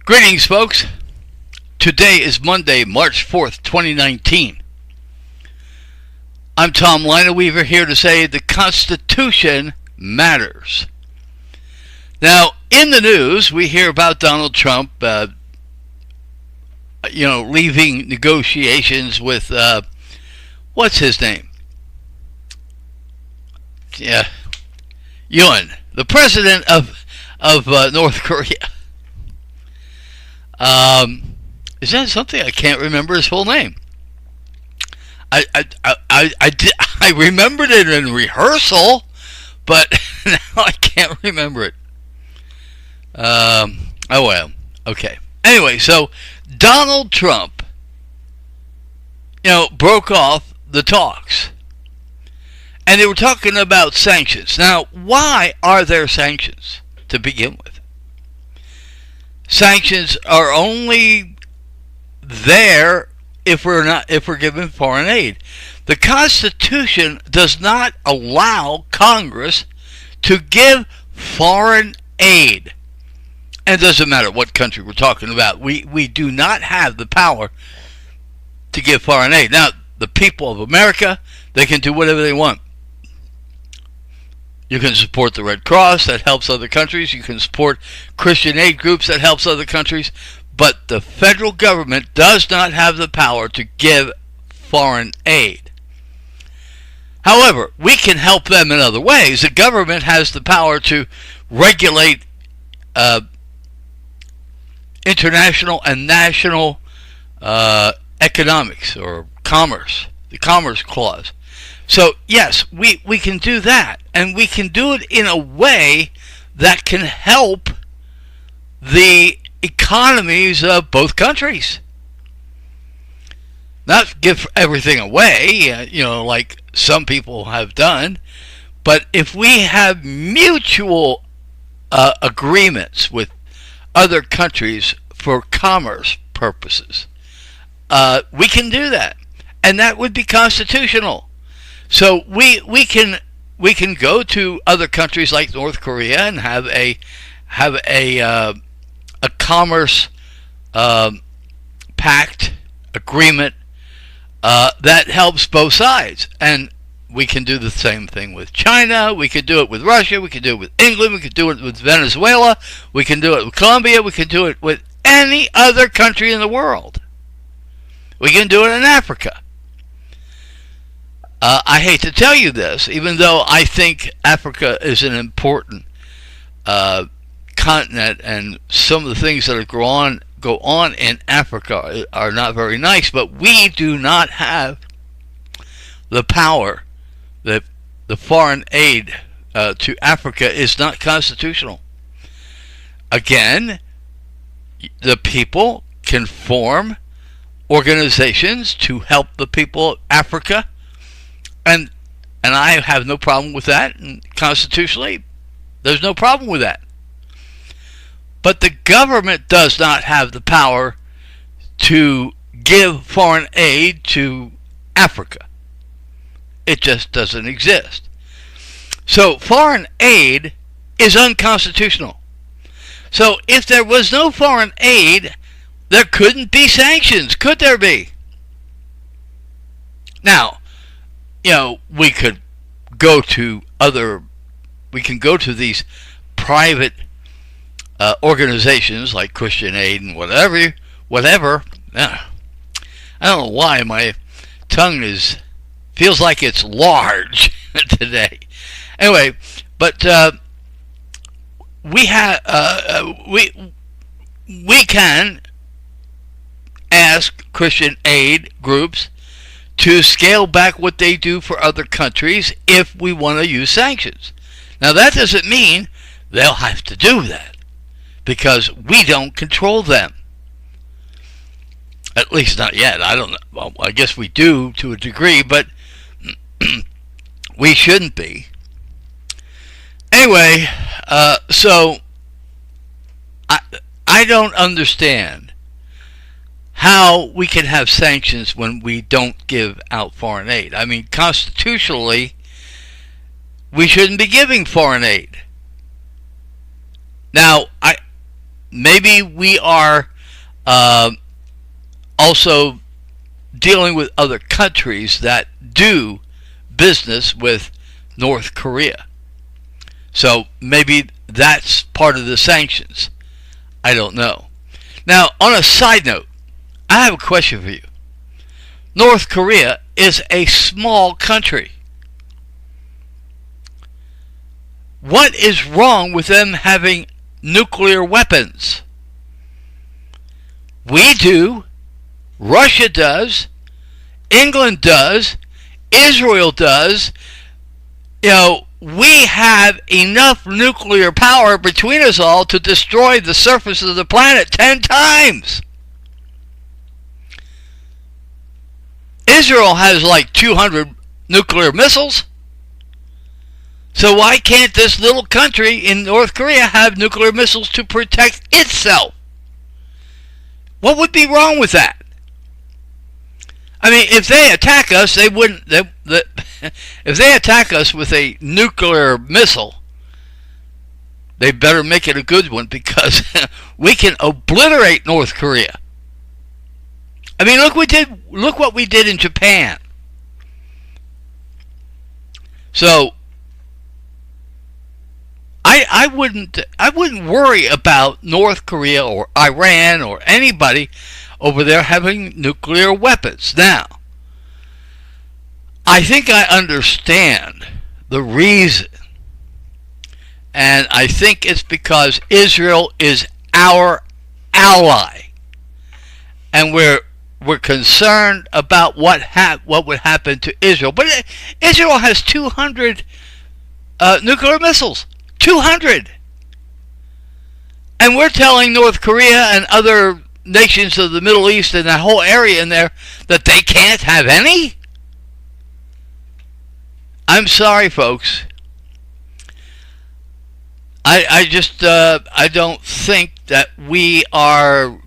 Greetings, folks. Today is Monday, March 4th, 2019. I'm Tom Lineweaver here to say the Constitution matters. Now, in the news, we hear about Donald Trump, leaving negotiations with, what's his name? Yeah, Yoon, the president of North Korea. Is that something? I can't remember his full name. I remembered it in rehearsal, but now I can't remember it. Oh well. Okay. Anyway, so Donald Trump, broke off the talks. And they were talking about sanctions. Now, why are there sanctions to begin with? Sanctions are only there if we're given foreign aid. The Constitution does not allow Congress to give foreign aid. And it doesn't matter what country we're talking about. We do not have the power to give foreign aid. Now, the people of America, they can do whatever they want. You can support the Red Cross, that helps other countries. You can support Christian aid groups, that helps other countries. But the federal government does not have the power to give foreign aid. However, we can help them in other ways. The government has the power to regulate international and national economics or commerce, the Commerce Clause. So, yes, we can do that. And we can do it in a way that can help the economies of both countries. Not give everything away, like some people have done. But if we have mutual agreements with other countries for commerce purposes, we can do that. And that would be constitutional. So we can go to other countries like North Korea and have a commerce pact agreement that helps both sides, and we can do the same thing with China. We could do it with Russia. We could do it with England. We could do it with Venezuela. We can do it with Colombia. We can do it with any other country in the world. We can do it in Africa. I hate to tell you this, even though I think Africa is an important continent, and some of the things that go on in Africa are not very nice, but we do not have the power. That the foreign aid to Africa is not constitutional. Again, the people can form organizations to help the people of Africa. And I have no problem with that. And constitutionally, there's no problem with that. But the government does not have the power to give foreign aid to Africa. It just doesn't exist. So foreign aid is unconstitutional. So if there was no foreign aid, there couldn't be sanctions, could there be? Now, we could go to these private organizations like Christian Aid and whatever. I don't know why my tongue feels like it's large today. Anyway, but we can ask Christian aid groups to scale back what they do for other countries if we want to use sanctions. Now, that doesn't mean they'll have to do that, because we don't control them. At least not yet. I don't know. Well, I guess we do to a degree, but we shouldn't be. Anyway, so I don't understand how we can have sanctions when we don't give out foreign aid. I mean, constitutionally, we shouldn't be giving foreign aid. Now, maybe we are also dealing with other countries that do business with North Korea. So maybe that's part of the sanctions. I don't know. Now, on a side note, I have a question for you. North Korea is a small country. What is wrong with them having nuclear weapons? We do. Russia does. England does. Israel does. We have enough nuclear power between us all to destroy the surface of the planet 10 times. Israel has like 200 nuclear missiles. So why can't this little country in North Korea have nuclear missiles to protect itself? What would be wrong with that? I mean, if they attack us, they wouldn't. If they attack us with a nuclear missile, they better make it a good one, because we can obliterate North Korea. I mean, look what we did in Japan. So I wouldn't worry about North Korea or Iran or anybody over there having nuclear weapons. Now, I think I understand the reason, and I think it's because Israel is our ally, and we're concerned about what would happen to Israel. But Israel has 200 nuclear missiles. 200! And we're telling North Korea and other nations of the Middle East and that whole area in there that they can't have any? I'm sorry, folks. I don't think that we are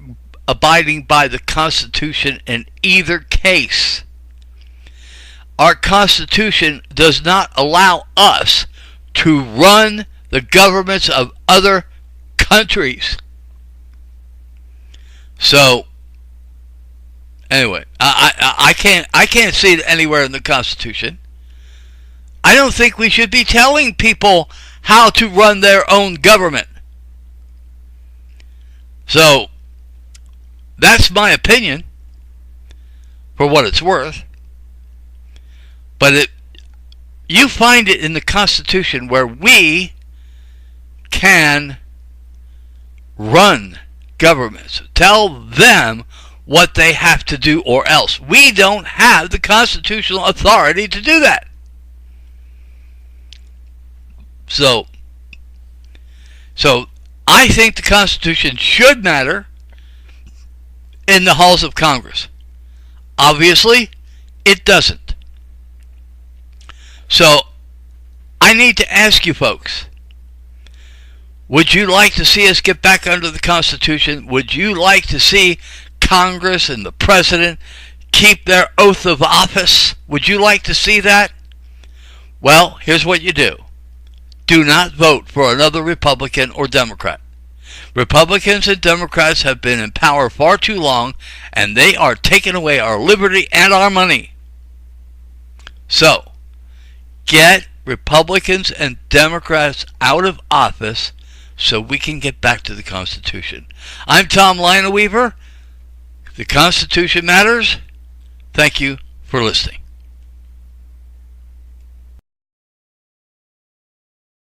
abiding by the Constitution in either case. Our Constitution does not allow us to run the governments of other countries. So, anyway, I can't see it anywhere in the Constitution. I don't think we should be telling people how to run their own government. So, that's my opinion, for what it's worth. But you find it in the Constitution where we can run governments. Tell them what they have to do, or else. We don't have the constitutional authority to do that. So I think the Constitution should matter in the halls of Congress. Obviously, it doesn't. So I need to ask you folks, would you like to see us get back under the Constitution? Would you like to see Congress and the President keep their oath of office? Would you like to see that? Well, here's what you do. Do not vote for another Republican or Democrat. Republicans and Democrats have been in power far too long, and they are taking away our liberty and our money. So, get Republicans and Democrats out of office so we can get back to the Constitution. I'm Tom Lionel Weaver. The Constitution matters. Thank you for listening.